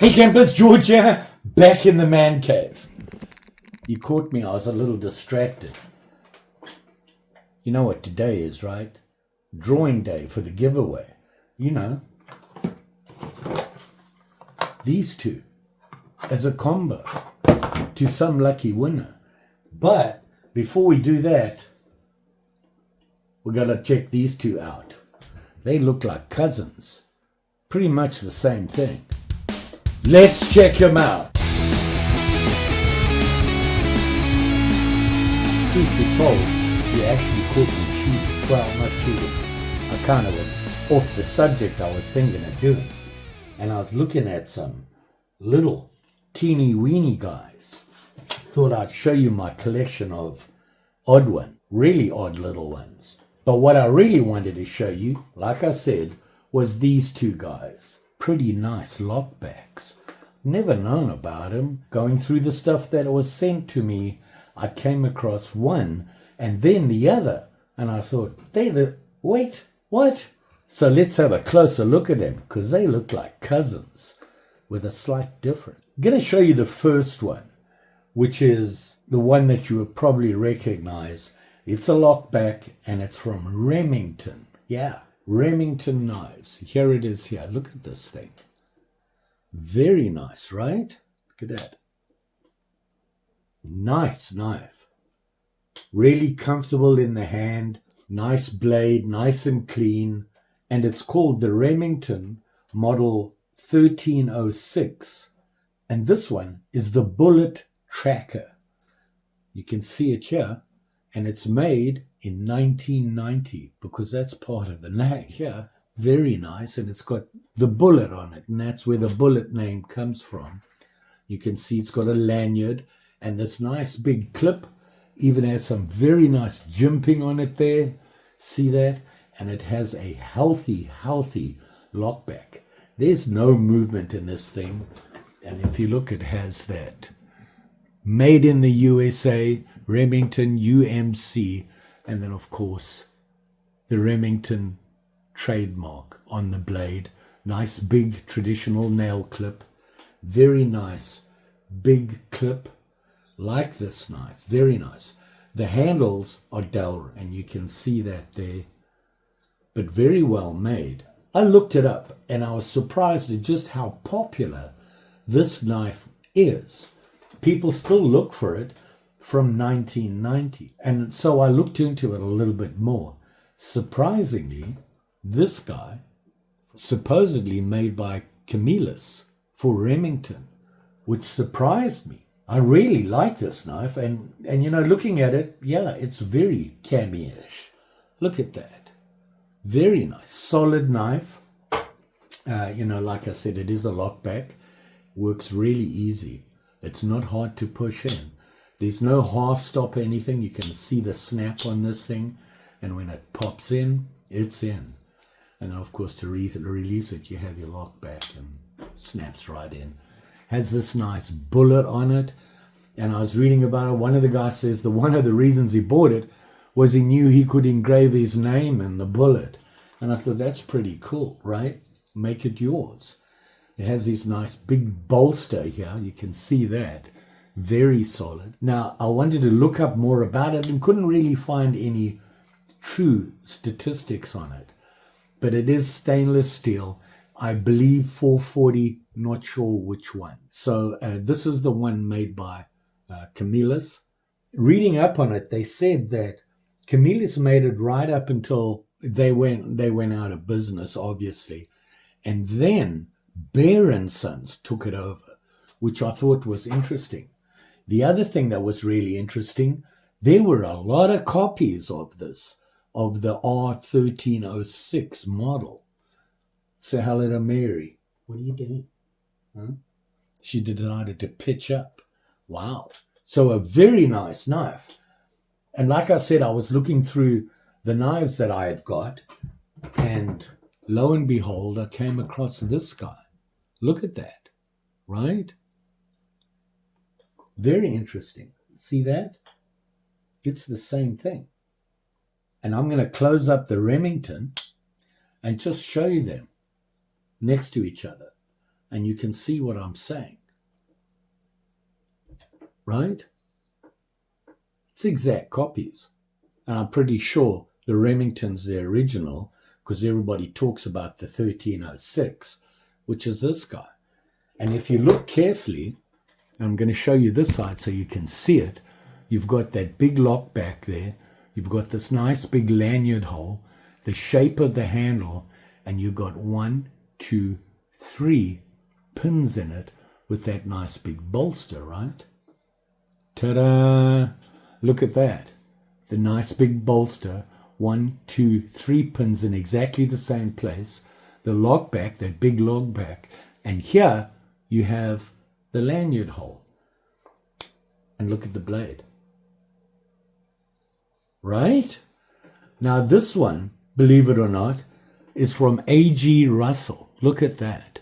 Hey campers, George here, back in the man cave. You caught me, I was a little distracted. You know what today is, right? Drawing day for the giveaway. You know. These two as a combo to some lucky winner. But before we do that, we're going to check these two out. They look like cousins. Pretty much the same thing. Let's check them out. Truth be told, you actually caught me cheating. Well, not cheating. I kind of was off the subject I was thinking of doing. And I was looking at some little teeny weeny guys. Thought I'd show you my collection of odd ones. Really odd little ones. But what I really wanted to show you, like I said, was these two guys. Pretty nice lockbacks. Never known about them. Going through the stuff that was sent to me, I came across one and then the other. And I thought, wait, what? So let's have a closer look at them because they look like cousins with a slight difference. I'm going to show you the first one, which is the one that you would probably recognize. It's a lockback and it's from Remington. Yeah. Remington knives. Here it is here. Look at this thing. Very nice, right? Look at that. Nice knife. Really comfortable in the hand. Nice blade, nice and clean. And it's called the Remington model 1306. And this one is the bullet tracker. You can see it here. And it's made in 1990 because that's part of the name here. Very nice. And it's got the bullet on it. And that's where the bullet name comes from. You can see it's got a lanyard and this nice big clip. Even has some very nice jimping on it there. See that? And it has a healthy lockback. There's no movement in this thing. And if you look, it has that. Made in the USA, Remington UMC, and then of course the Remington trademark on the blade. Nice big traditional nail clip. Very nice big clip. Like this knife. Very nice. The handles are dull and you can see that there. But very well made. I looked it up and I was surprised at just how popular this knife is. People still look for it from 1990. And so I looked into it a little bit more. Surprisingly, this guy, supposedly made by Camillus for Remington, which surprised me. I really like this knife. And you know, looking at it, yeah, it's very cami-ish. Look at that. Very nice. Solid knife. You know, like I said, it is a lockback. Works really easy. It's not hard to push in. There's no half stop or anything. You can see the snap on this thing. And when it pops in, it's in. And then, of course, to release it, you have your lock back and snaps right in. Has this nice bullet on it. And I was reading about it. One of the guys says that one of the reasons he bought it was he knew he could engrave his name in the bullet. And I thought, that's pretty cool, right? Make it yours. It has this nice big bolster here. You can see that. Very solid. Now, I wanted to look up more about it and couldn't really find any true statistics on it. But it is stainless steel. I believe 440, not sure which one. So this is the one made by Camillus. Reading up on it, they said that Camillus made it right up until they went out of business, obviously. And then Bear & Sons took it over, which I thought was interesting. The other thing that was really interesting, there were a lot of copies of this, of the R1306 model. Say hello to Mary. What are you doing? Huh? She decided to pitch up. Wow. So a very nice knife. And like I said, I was looking through the knives that I had got, and lo and behold, I came across this guy. Look at that, right? Very interesting. See that? It's the same thing. And I'm going to close up the Remington and just show you them next to each other. and you can see what I'm saying. Right? It's exact copies. And I'm pretty sure the Remington's the original, because everybody talks about the 1306, which is this guy. And if you look carefully, I'm going to show you this side so you can see it. You've got that big lock back there. You've got this nice big lanyard hole, the shape of the handle, and you've got 1, 2, 3 pins in it with that nice big bolster, right? Ta-da! Look at that. The nice big bolster, 1, 2, 3 pins in exactly the same place. The lock back, that big lock back. And here you have the lanyard hole. And look at the blade. Right? Now this one, believe it or not, is from A G Russel. Look at that.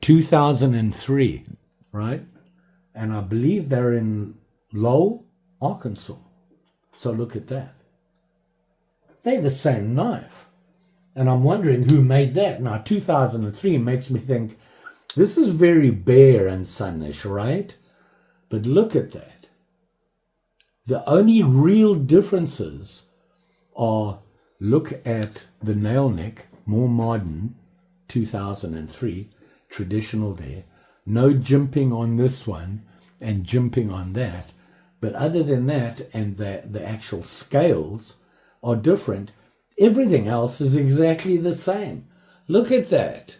2003, right? And I believe they're in Lowell, Arkansas. So look at that. They're the same knife. And I'm wondering who made that. Now 2003 makes me think, this is very bare and sunnish, right? But look at that. The only real differences are, look at the nail neck, more modern, 2003, traditional there. No jimping on this one and jimping on that. But other than that, and the actual scales are different, everything else is exactly the same. Look at that.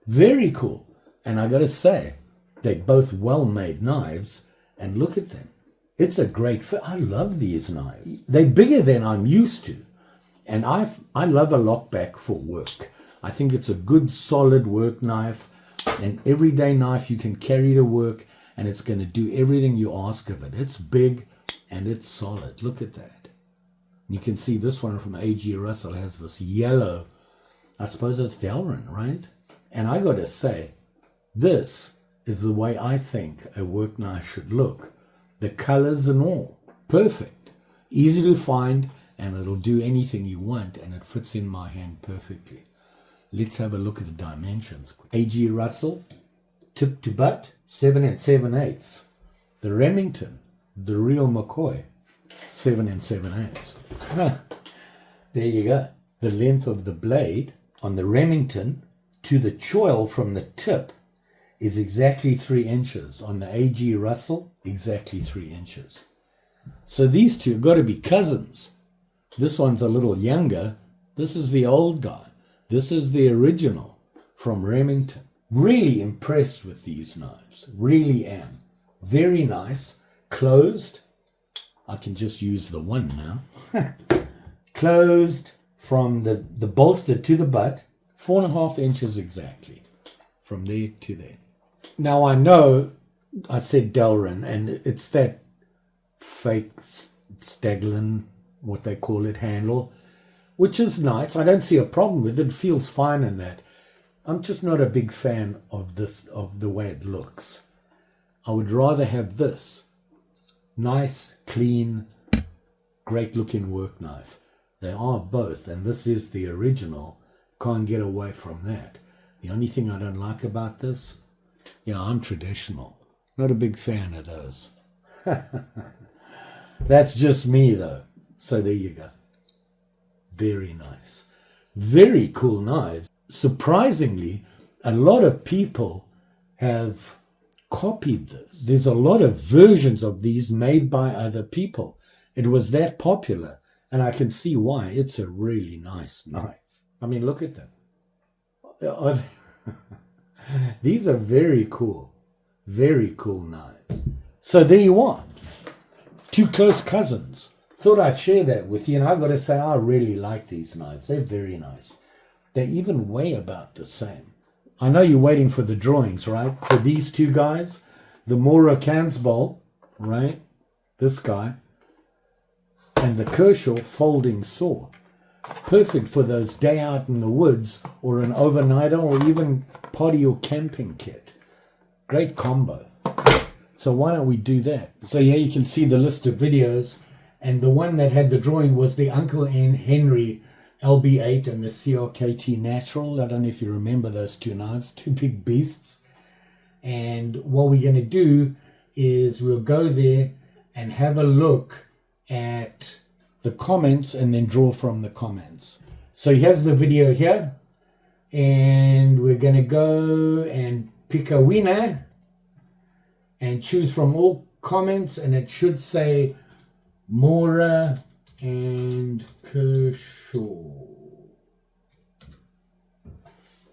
Very cool. And I got to say, they're both well-made knives. And look at them. It's a great fit. I love these knives. They're bigger than I'm used to. And I love a lockback for work. I think it's a good, solid work knife. An everyday knife you can carry to work. And it's going to do everything you ask of it. It's big and it's solid. Look at that. You can see this one from A G Russel has this yellow. I suppose it's Delrin, right? And I got to say, this is the way I think a work knife should look. The colors and all. Perfect. Easy to find, and it'll do anything you want, and it fits in my hand perfectly. Let's have a look at the dimensions. A G Russel, tip to butt, 7 7/8. The Remington, the real McCoy, 7 7/8. There you go. The length of the blade on the Remington to the choil from the tip is exactly 3 inches. On the A G Russel, exactly 3 inches. So these two have got to be cousins. This one's a little younger. This is the old guy. This is the original from Remington. Really impressed with these knives. Really am. Very nice. Closed. I can just use the one now. Closed from the bolster to the butt. 4.5 inches exactly. From there to there. Now I know I said Delrin, and it's that fake Staglin, what they call it, handle, which is nice. I don't see a problem with it. It feels fine in that. I'm just not a big fan of this, of the way it looks. I would rather have this. Nice, clean, great looking work knife. They are both, and this is the original. Can't get away from that. The only thing I don't like about this, yeah, I'm traditional. Not a big fan of those. That's just me though. So there you go. Very nice. Very cool knives. Surprisingly, a lot of people have copied this. There's a lot of versions of these made by other people. It was that popular, and I can see why. It's a really nice knife. I mean, look at them. These are very cool. Very cool knives. So there you are. 2 close cousins. Thought I'd share that with you, and I've got to say I really like these knives. They're very nice. They even weigh about the same. I know you're waiting for the drawings, right? For these 2 guys, the Mora Kansbol, right? This guy, and the Kershaw folding saw. Perfect for those day out in the woods, or an overnighter, or even party or camping kit. Great combo. So why don't we do that? So here you can see the list of videos, and the one that had the drawing was the Uncle N. Henry LB8 and the CRKT Natural. I don't know if you remember those two knives, two big beasts. And what we're going to do is we'll go there and have a look at the comments and then draw from the comments. So here's the video here, and we're going to go and pick a winner and choose from all comments, and it should say Mora and Kershaw.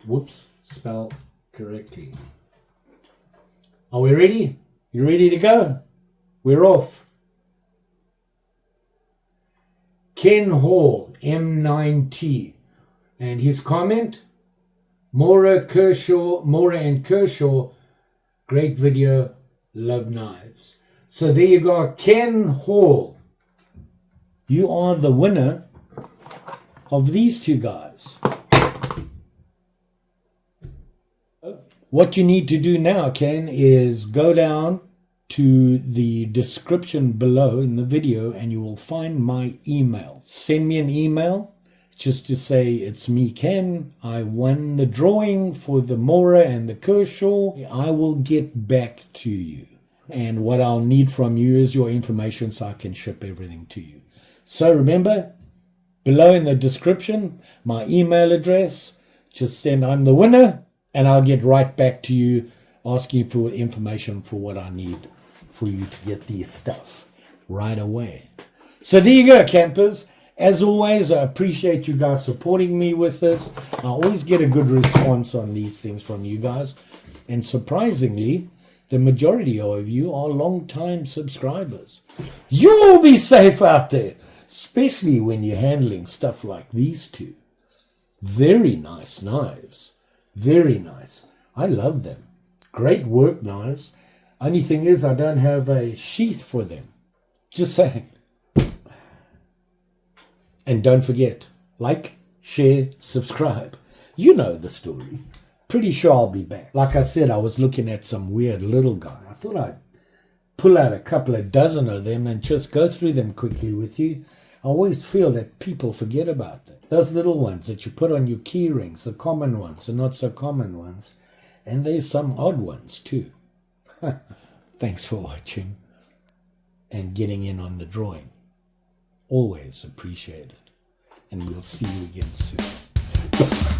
Whoops, spell correctly. Are we ready? You ready to go? We're off. Ken Hall, M9T, and his comment, Mora and Kershaw, great video, love knives. So there you go, Ken Hall. You are the winner of these two guys. What you need to do now, Ken, is go down to the description below in the video and you will find my email. Send me an email just to say, it's me, Ken. I won the drawing for the Mora and the Kershaw. I will get back to you. And what I'll need from you is your information so I can ship everything to you. So remember, below in the description, my email address, just send I'm the winner, and I'll get right back to you asking for information for what I need for you to get this stuff right away. So there you go, campers. As always, I appreciate you guys supporting me with this. I always get a good response on these things from you guys. And surprisingly, the majority of you are long-time subscribers. You'll be safe out there, especially when you're handling stuff like these two. Very nice knives. Very nice. I love them. Great work knives. Only thing is I don't have a sheath for them. Just saying. And don't forget, like, share, subscribe. You know the story. Pretty sure I'll be back. Like I said, I was looking at some weird little guy. I thought I'd pull out a couple of dozen of them and just go through them quickly with you. I always feel that people forget about them. Those little ones that you put on your key rings, the common ones, the not so common ones. And there's some odd ones too. Thanks for watching and getting in on the drawing. Always appreciate it. And we'll see you again soon.